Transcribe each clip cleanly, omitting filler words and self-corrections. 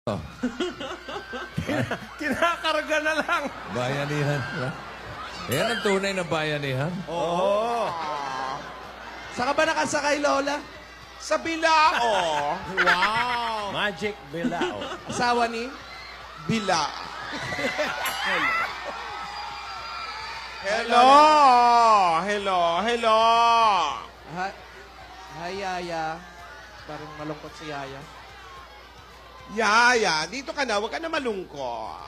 Oh, Kinakarga na lang. bayanihan. Yan ang tunay na bayanihan. Oo. Saan ka ba nakasakay, Lola? Sa Bilao. Wow. Magic Bilao. Asawa ni? Bila. Hello. Hello. Hello. Hi, hi, Yaya. Parang malungkot si Yaya. Yaya, dito ka na. Huwag ka na malungkot.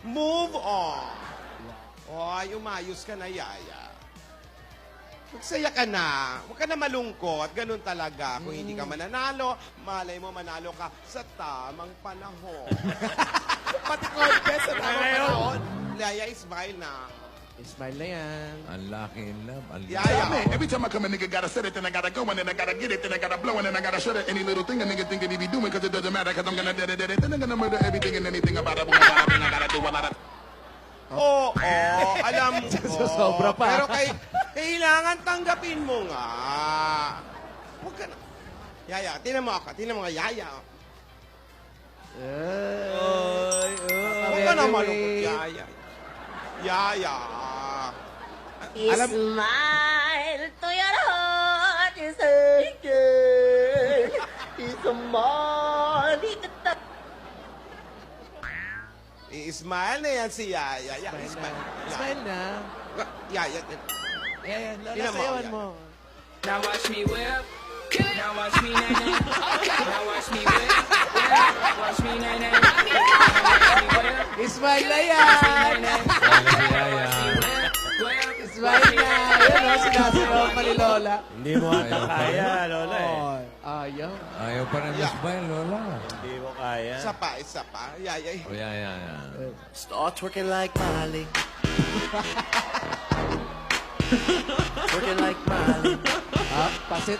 Move on. Oy, umayos ka na, Yaya. Magsaya ka na. Huwag ka na malungkot. Ganun talaga. Kung hindi ka mananalo, malay mo manalo ka sa tamang panahon. Pati contest sa tamang panahon. Yaya, smile na. Smile na yan. Unlucky in love. Yaya. Every time I come, a nigga gotta set it, and I gotta go, and then I gotta get it, and I gotta blow, and then I gotta shut it. Any little thing a nigga think that he be doing, cause it doesn't matter, cause I'm gonna dead it, then I'm gonna murder everything and anything about it. I gotta do what I Oo, alam ko. Sobra pa. Pero kailangan tanggapin mo nga. Huwag ka na. Yaya, tinan mo ako. Tinan mo nga, Yaya. Huwag ka na malungkot, Yaya. Yaya. Alam, Smile to your heart is aching. It's a money that i-smile na yan si Yaya. Yaya, smile. Smile na. Yaya. Ayan, Lola, Tingnan mo, sayawan yan. mo. Now watch me whip. Now watch me nay nay. Now watch me whip. Watch me nay nay. Now watch me whip. Smile na yan. Whip. Smile na. Ayan, o, sinasayaw pa ni Lola. Hindi mo ata kaya, Lola Oh, ayaw. Ayaw pa rin Yeah. smile, Lola. Hindi mo kaya. Isa pa. Yaya. O, yan. Start twerking like Miley. Twerking like Miley. Ah, pasit.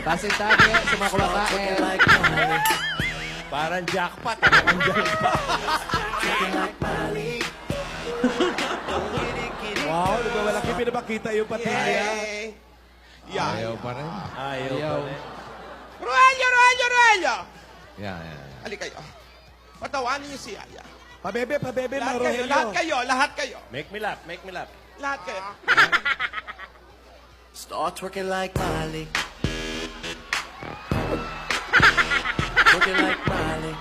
Pasit tayo. Sumakulang Twerking kain. like Miley. Parang jackpot. Ang jackpot. Twerking like Miley. Wow, di ba malaki pinapakita yung patilya? Yay. Yaya. Ayaw pa rin. Ayaw. Ruelio! Yan. Ali kayo. Patawanin niyo si Yaya. Pabebe, Lahat kayo. Make me laugh. Lahat kayo. Start twerking like Miley. Twerking like Miley.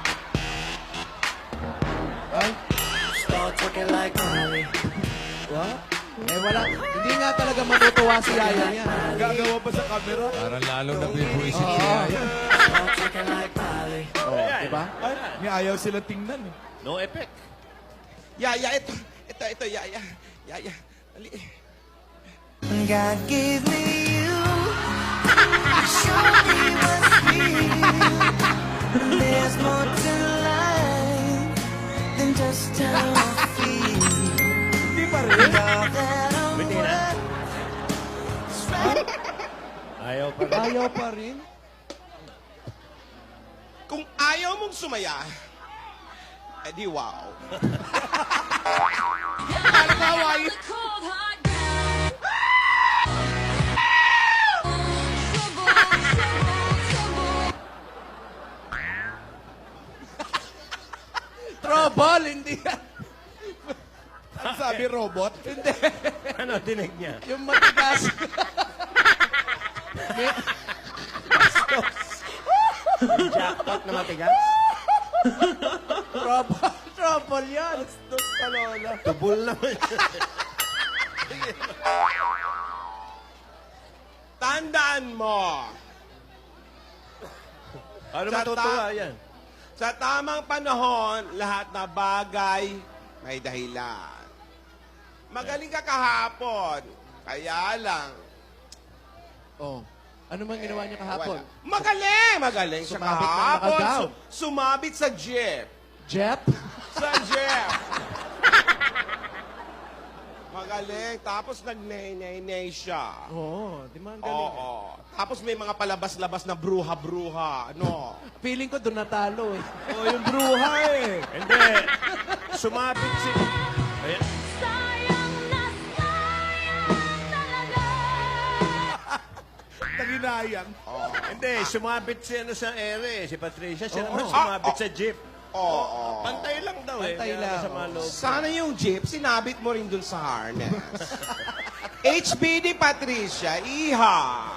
Start twerking like Miley. What? Eh, wala. Hindi nga talaga matutuwa si Yaya niya. Gagawa pa sa camera. Parang lalong nabibuisit si Yaya. Start twerking like Miley. Oh, di ba? Ay, may ayaw sila tingnan eh. No effect. Yaya, ito, Yaya. Yaya, ali. God gave me you. Show me what's real. There's more to life than just how I feel. Hindi pa rin. Love that I'm worth. Ayaw pa rin. Kung ayaw mong sumaya, edi wow. Trouble, hindi yan. Ang sabi robot. Hindi. Ano dinig niya? Yung matigas. Jackpot na matigas? Trouble yan. Dos ka, Lola. Tubol naman. Tandaan mo. Ano Sa matutuwa ta- yan? Sa tamang panahon, lahat na bagay may dahilan. Magaling ka kahapon. Kaya lang. Oh. Ano man ginawa niya kahapon? Wala. Magaling siya Sumabit ng kahapon. nakagown. Sumabit sa jeep. Jeff? Sa jeep. Magaling. Tapos nag-nay-nay-nay siya. Oo, di man galing. Oo. Tapos may mga palabas-labas na bruha-bruha. Ano? Feeling ko doon natalo eh. Oh, yung bruha eh. Hindi. Sumabit si... Ayan. Sayang na sayang talaga. Tangina Hinayang. Hindi, sumabit si, sa ere, si Patricia. Siya naman Oo. sumabit sa jeep. Oo. Pantay lang daw Pantay Kaya lang. masama loob. Sana yung jeep, sinabit mo rin dun sa harness. HBD Patricia, iha!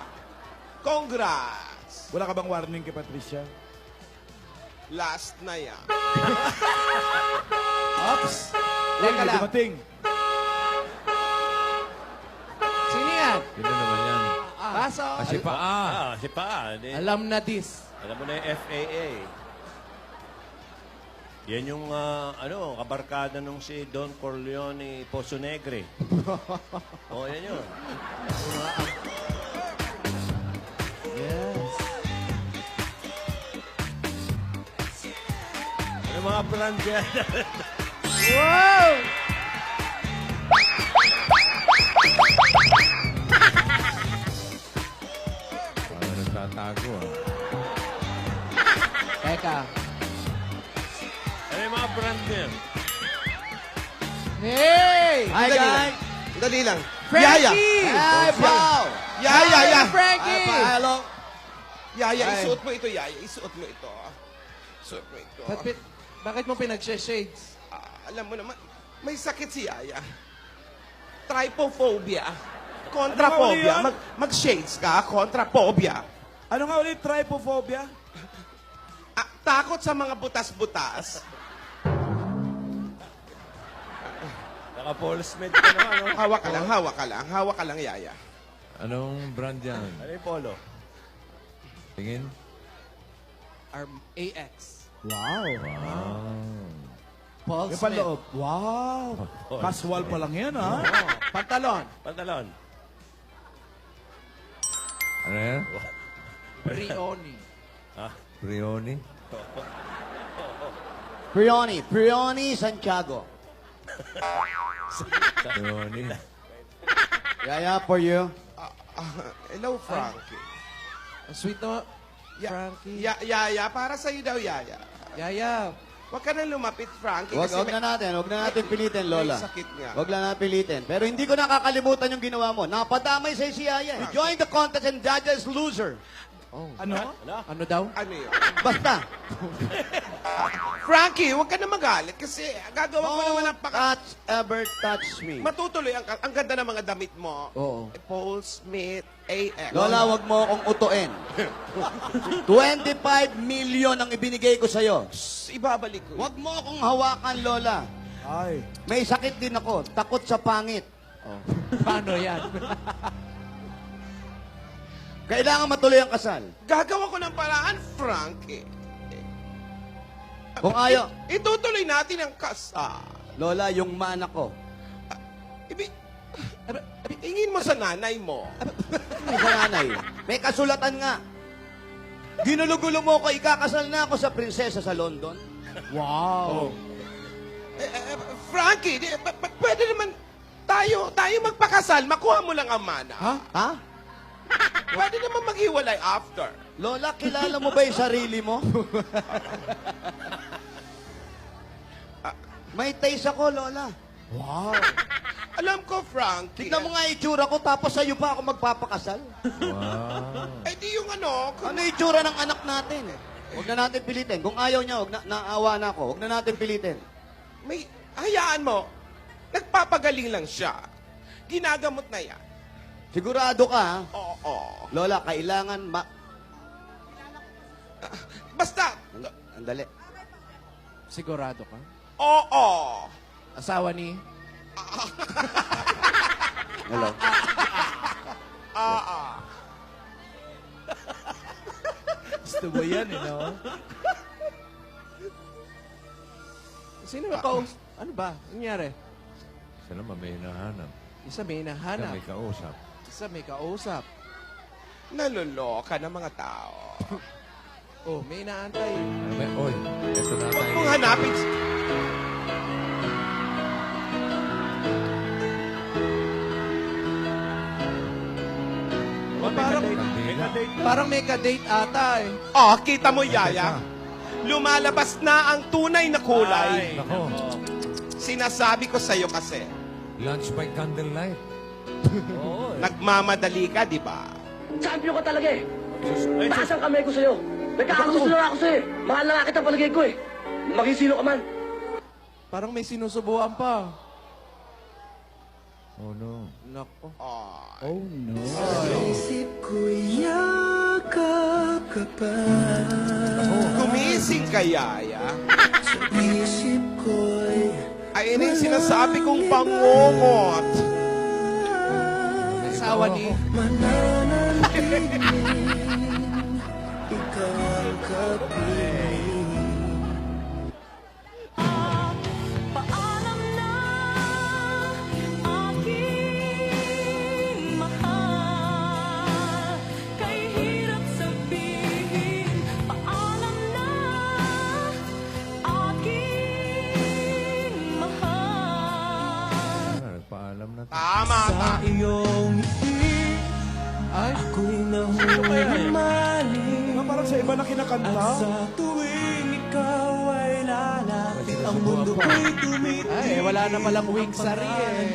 Congrats! Wala ka bang warning kay Patricia? Last na yan. Oops. Uy, Teka may lang. dumating. Sino yan? Sino naman yan? Paso. Kasi paa. Si Pa. Alam na this. Alam mo na yung FAA. Yan yung, kabarkada nung si Don Corleone Poso Negre. Yan yun. Yes. Ano mga brand yan? Wow! Parang nagtatago ah. Teka. Ano yung mga brand yan? Hey! Hi, guys! Dali lang. Frankie! Yaya! Hi, Paul! Yaya, Hi, Yaya! Frankie! Hello! Yaya, Hi. isuot mo ito, Yaya. Isuot mo ito. Isuot mo ito. Bakit mo pinag-shades? Alam mo naman, may sakit si Yaya. Trypophobia. Contraphobia. Ano nga ulit Mag-shades ka, contraphobia. Ano nga ulit? Trypophobia? Takot sa mga butas-butas. Naka-Paul Smith ka naman, no? Hawak ka lang, hawak ka lang. Hawak ka lang, Yaya. Anong brand yan? Ano yung polo? Tingin? AX. Wow. Paul Yung Smith. panloob. Wow. Casual pa lang yan, ha? Pantalon. Pantalon. Ano yan? Brioni. Brioni? Prioni Santiago. Brioni. Yaya for you. Hello, Frankie. Ang sweet na, Frankie. Yaya, para sa'yo daw, Yaya. Yaya. Huwag ka na lumapit, Frankie. Wag kasi na natin pilitin, Lola. May sakit nga. Wag lang natin pilitin. Pero hindi ko nakakalimutan yung ginawa mo. Napadamay sa si Yaya. You joined the contest and judges loser. Ano? Ano daw? Ano yun? Basta. Frankie, huwag ka na magalit kasi gagawa ko naman ng touch ever touch me. Matutuloy ang ganda ng mga damit mo. Oo. Paul Smith, AX. Lola, wag mo akong utuin. 25 million ang ibinigay ko sa'yo. Ibabalik ko. Wag mo akong hawakan, Lola. Ay. May sakit din ako. Takot sa pangit. Paano yan? Kailangan matuloy ang kasal. Gagawa ko ng paraan, Frankie. Kung ayaw, Itutuloy natin ang kasal. Lola, yung mana ko. Ingin mo sa nanay mo. May sa nanay. May kasulatan nga. Ginulugulo mo ko, ikakasal na ako sa prinsesa sa London. Wow. Frankie, pwede naman tayo magpakasal. Makuha mo lang ang mana. Ha? Pwede naman maghiwalay after. Lola, kilala mo ba yung sarili mo? May taste ako, Lola. Alam ko, Frankie. Tignan mo nga yung itsura ko, tapos sa'yo pa ako magpapakasal. Wow. Eh di yung ano, Ano yung itsura ng anak natin? Huwag na natin pilitin. Kung ayaw niya, naawa na ako. Huwag na natin pilitin. hayaan mo. Nagpapagaling lang siya. Ginagamot na yan. Sigurado ka, ha? Oo. Lola, kailangan Basta, Andali. Sigurado ka? oo. Asawa ni? Hello. Gusto mo yan, no? Sino ba kaus? Ano ba? Nangyari? Isa naman may hinahanap. Isa may Isa nahanap. may kausap. Isa may kausap. Naloloka ng mga tao. Oh, may inaantay. Oy, eto na Huwag tayo. mong hanapin. Parang may ka-date ata eh. Oh, kita mo, Yaya. Lumalabas na ang tunay na kulay. Nako, Sinasabi ko sa'yo kasi, lunch by candlelight. nagmamadali ka, di ba? Champion ka talaga eh. Taas ang kamay ko sa'yo. Nagkakagusto na ako sa'yo eh. Mahal na nga kita palagay ko eh. Maging sino ka man. Parang may sinusubuan pa. Oh, no. Nako. Oh, no. Isip ko'y yakap ka pa. Gumising ka, Yaya. Sa isip ko'y Ayun yung sinasabi kong bangungot. Asawa ni... mananatiling. Ikaw ang kapiling. Paalam na aking mahal. Kay hirap sabihin. Paalam na aking mahal. Nagpaalam na. Tama ka. Iyong ngiti, Ay, ako'y nahumaling. Parang sa iba na kinakanta. At sa tuwing ikaw ay lalapit, ang mundo ko'y tumiti. ay, wala na palang wing sari eh.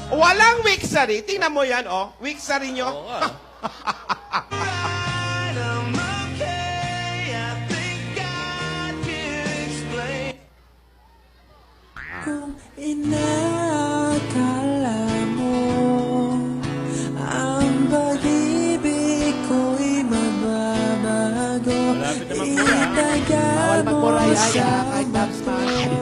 Walang Wixary. Tingnan mo yan, oh. Wixary nyo. Oo nga. I'm okay, I think I can explain. Kung inakala mo ang pag-ibig ko'y mababago, Malapit naman po, ha? Bawal magmura, Yaya, kahit sa dance man. bato.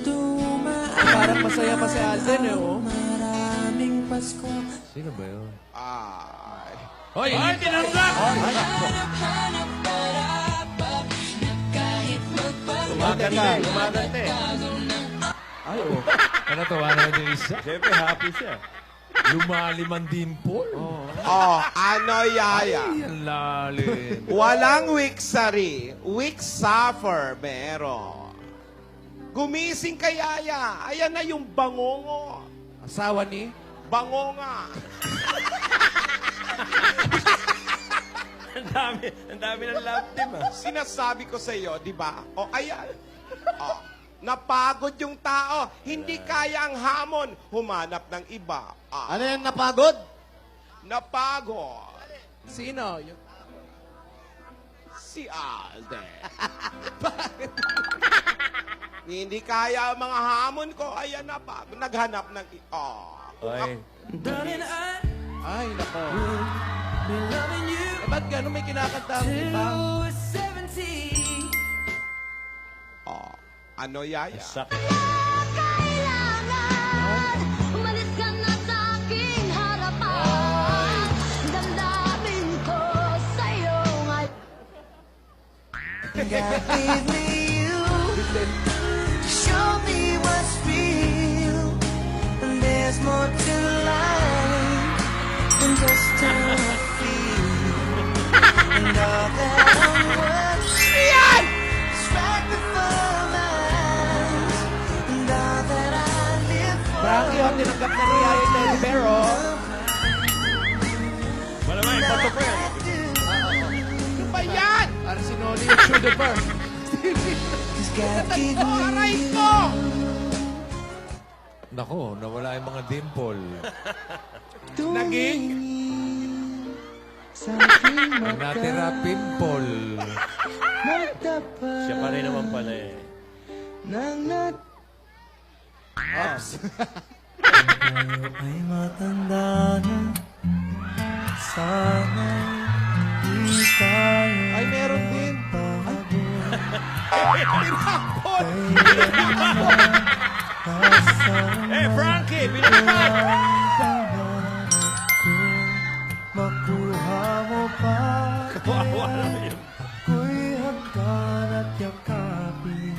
Dumaan Parang masaya pa si Alden eh, oh. maraming Pasko. Sino ba yun? Ay. Hoy! Ay, tinanggap! Gumagante, gumagante. Ay, oh. Ano tawanan niyo isa? Siyempre, happy siya. Lumalim ang dimple. Oh, ano, Yaya? Ay, ang lalim. Walang Wixary. Wixsuffer, meron. Gumising ka, Yaya. Ayan na yung bangongo. Asawa ni... Bangonga. Ang dami ng love team, ah. Sinasabi ko sa iyo, di ba? O, ayan. O, napagod yung tao. Hindi kaya ang hamon. Humanap ng iba. Ah, Ano yan, napagod? napagod. Sino? Yung... Si Alden. Hindi kaya ang mga hamon ko. Ayan na pa. Naghanap ng... Ay, Ay, nako. Eh, ba't gano'n may kinakanta ang iba? Ano, Yaya? sakit. Kailangan umalis ka na sa aking harapan. Damdamin ko sa'yo ngay God gave me you to show me what's real. And there's more to life than just how I feel. And all that I'm worth is sacrifice. And all that I live for. Frankie, oh, tinanggap na ni Yaya Teddy Bear, oh. Malamay, bato ko yan. Ano ba yan? Para si Noli yung through the bird. Cause God gave me Aray ko! Nako, nawala yung mga dimple. Naging? sa aking Ang natira, pimple. magtapat. Siya pa rin naman pala eh. Nang nat... Tayo ay matanda na. Sana'y di tayo Ay, meron din. bago. Eh, Frankie, binalikan! Pangarap ko, makuha mo pa. Kawawa naman yun. Ako'y hagkan at yakapin.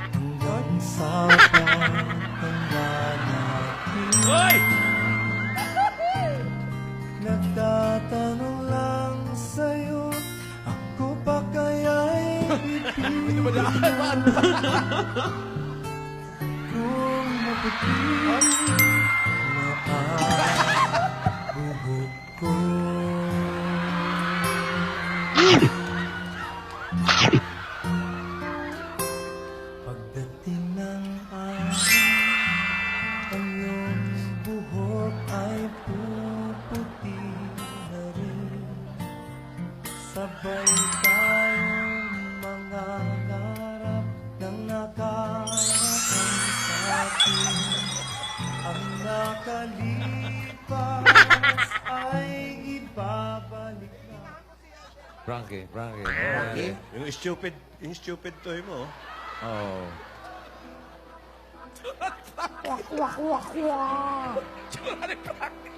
Hanggang sa pagtanda natin. Hoy! Nagtatanong lang sa'yo, ako pa kaya'y pipili kung maputi na ang buhok ko. Pagdating ng araw, ang iyong Sabay tayong mangangarap ng nakaraan sa atin. Ang nakalipas ay ibabalik na. Frankie. Yung stupid toy mo. Oh.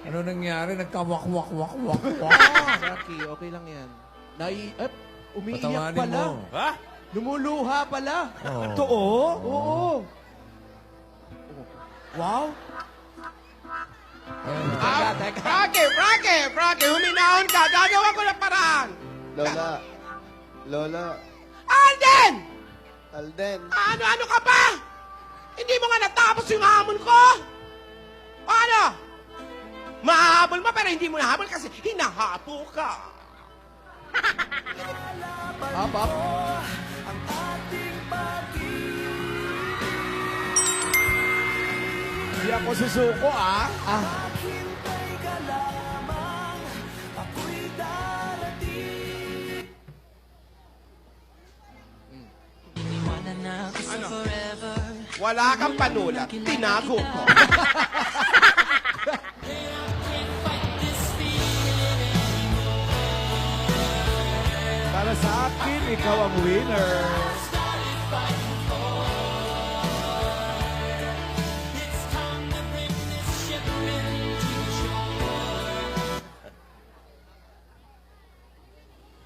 Ano nangyari? Nagkawak-wak-wak-wak-wak. Rocky, okay lang yan. Umiiyak Patawanin pala. mo. Ha? Lumuluha pala. Oh. Totoo? Oo. Wow. Frankie, huminahon ka. Gagawa ko ng paraan. Lola. Alden! Alden. Ano ka ba? Hindi mo nga natapos yung hamon ko? Ano? Mahabol mo pero hindi mo nahabol kasi hinahapo ka. Habap. Hindi ako susuko, ah. Ano? Wala kang panulat. Tinago ko. Para sa akin, ikaw ang winner.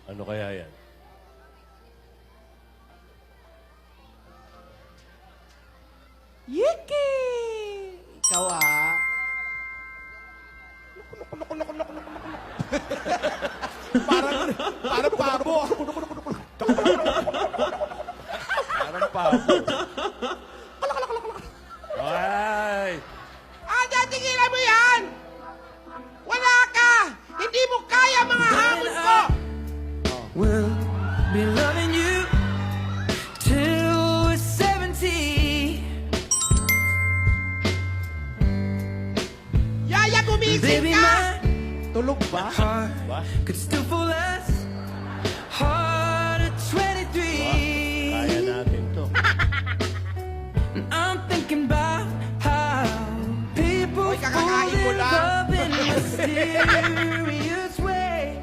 Ano kaya yan? Yiki! Ikaw Parang pabo. Parang pabo. Ay! Alden, tigilan mo yan! Wala ka! Hindi mo kaya mga hamon ko! We'll be loving you till we're 70. Yaya, gumising Baby, ka! my Tulog ba? heart could still fall as hard at 23. Kaya natin to. And I'm thinking about how people Hoy, kakakain mo fall in lang. love in mysterious way.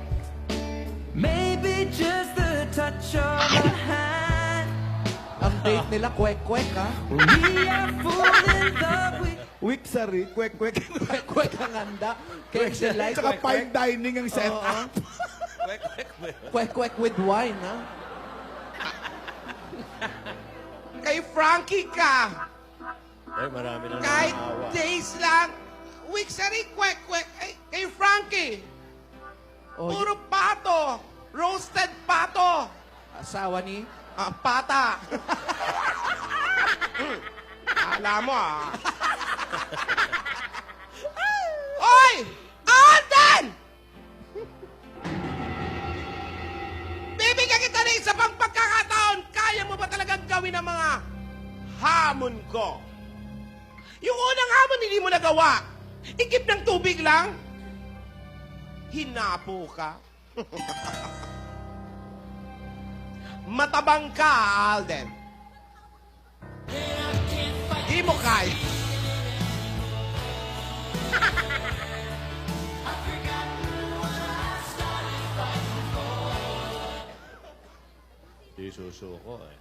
Maybe just the touch of a hand. Ang date nila, kwek-kwek, ha? We are full in love with. Week sari, kwek. Kwek-kwek ang handa. Candlelight, Tsaka kwek-kwek. fine dining ang set Oo. up. Kwek-kwek with wine, ha? Kay Frankie ka! Ay, marami na Kahit nakakawa. days lang, weeks na rin, kwek-kwek. Kay Frankie, O, puro pato. Roasted pato. asawa ni... Pata. Alam mo, Oy! Alden! Bibigyan kita ng isa pang pagkakataon. Kaya mo ba talagang gawin ang mga hamon ko? Yung unang hamon hindi mo nagawa. Ikip ng tubig lang. Hinapo ka. Matabang ka, Alden. Di mo kaya. Di susuko eh.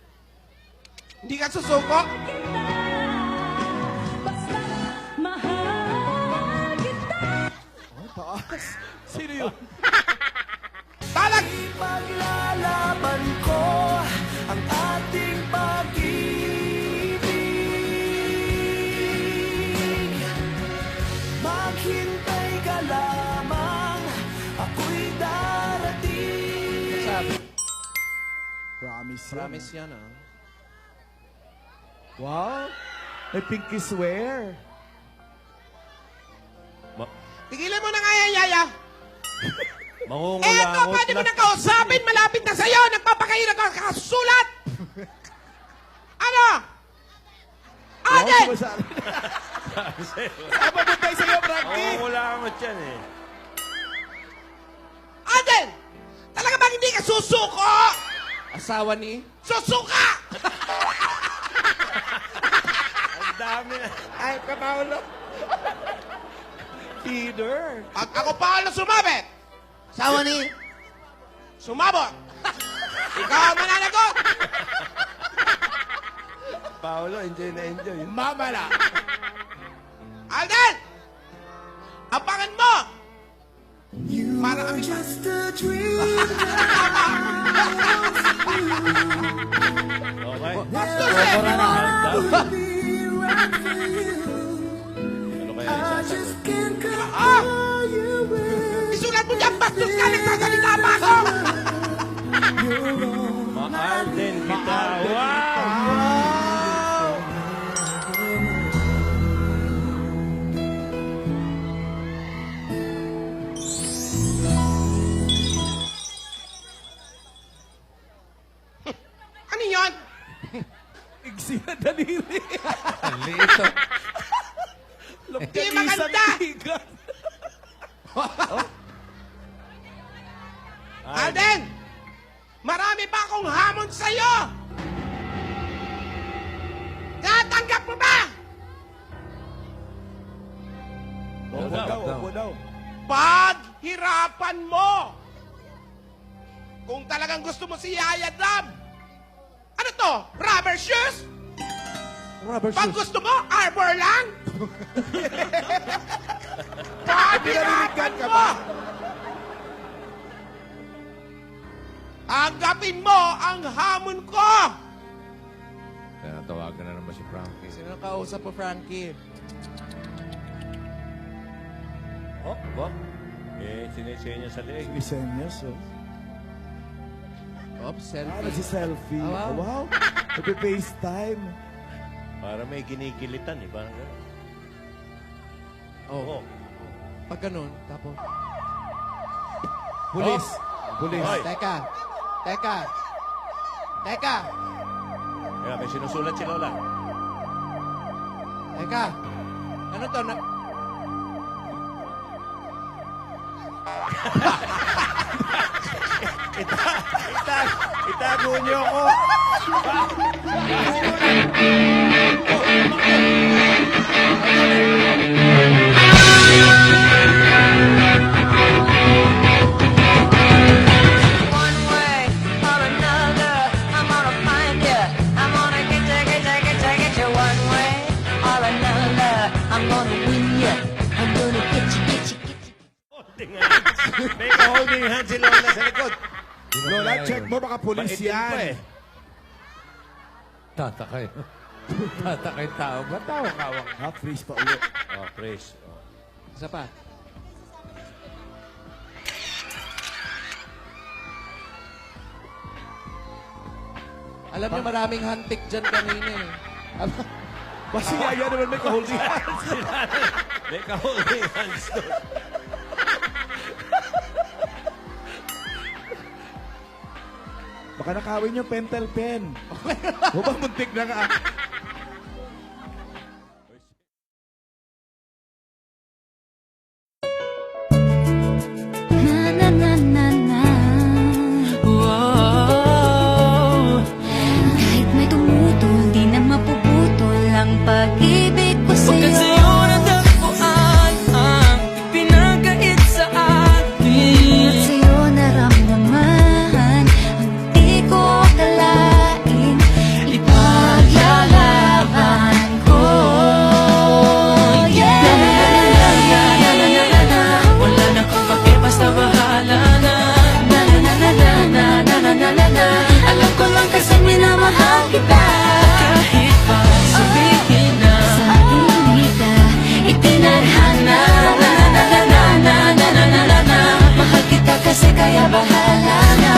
Hindi ka susuko? Taas. Sino yun? Talag! Paglalaban ko ang ating pag-ibig. Maghintay ka lamang, ako'y darating. Sabi, Promise yan. promise yan, ha? Wow. May pinky swear. Tigilan mo na nga yan, Yaya. Mangungulangot Eto, pwede mo na kausapin. Malapit na sa'yo. Nagpapakahirap ka kakasulat. Ano? Alden! Wow, sumasabi. Papuntay sa'yo, Frankie. Mangungulangot yan eh. Alden! Talaga bang hindi ka susuko! Asawa ni? Susuka! Ang dami na. Ay, Paolo. Peter. Pag ako Paolo sumabit, Asawa ni? sumabot. Ikaw ang mananagot. Paolo, enjoy na enjoy. Mamala. Alden! Abangan mo! Para kami Just a dream. Okay. bastos eh! Ano kaya I isasagot? just can't Ah! call you in. Isulat mo dyan, bastos ka! Nagsasalita pa ako! Mahal din kita. Wow! Ano yun? Iksi na daliri. Ang liit. Di maganda! Alden! Marami pa akong hamon sa'yo! Tatanggap mo ba? Opo daw. Opo daw. Paghirapan mo! Kung talagang gusto mo si Yaya Dab, ano to? Rubber shoes? Rubber Pag shoes. gusto mo, arbor lang? Paghirapan mo! Agapin mo ang hamon ko! Kaya tawagan na naman si Frankie. Sino ang kausap mo, Frankie? Oh, ba? Eh, sinisenya sa leeg. Isenyas, oh. Oops, selfie. Nagsi-selfie. Ah, wow. Wow. Nagpe-FaceTime. Para may ginigilitan, eh. Parang gano'n. Oh. Oo. Pag ganun, tapos... Pulis. Pulis. Hoy. Teka. Teka. Teka. Kaya may sinusulat si Lola. Teka. Ano to? Itago niyo ako. One way or another, I'm gonna find you. I'm gonna get you one way or another. I'm gonna win you. I'm gonna get you. Holding hands. May ka-holding hands si Lola sa likod. Lola, check mo, baka pulis Maitim pa yan. eh. Tatakay. Tatakay tao. Ba't tawang-kawang? Ha, freeze pa ulit. Oh, Chris. Oh. Isa pa. Alam niyo, maraming hantik dyan kanina eh. Basi Yaya naman may ka-holding hands. May ka-holding hands doon. Baka nakawin yung pentel pen. O ba, muntik na nga. Na na na na na. Wow. Kahit may tumutol, di na mapuputol ang pag-ibig ko sa'yo. Huwag sa'yo natagpuan ang ipinagkait sa akin. At sa'yo naramdaman ang di ko akalain. Ipaglalaban ko. Yeah. Wala na kang pake, basta bahala na. Alam ko lang kasi minamahal kita. Kahit pa sabihin na Sa ating ka itinadhana. Mahal kita kasi kaya bahala na.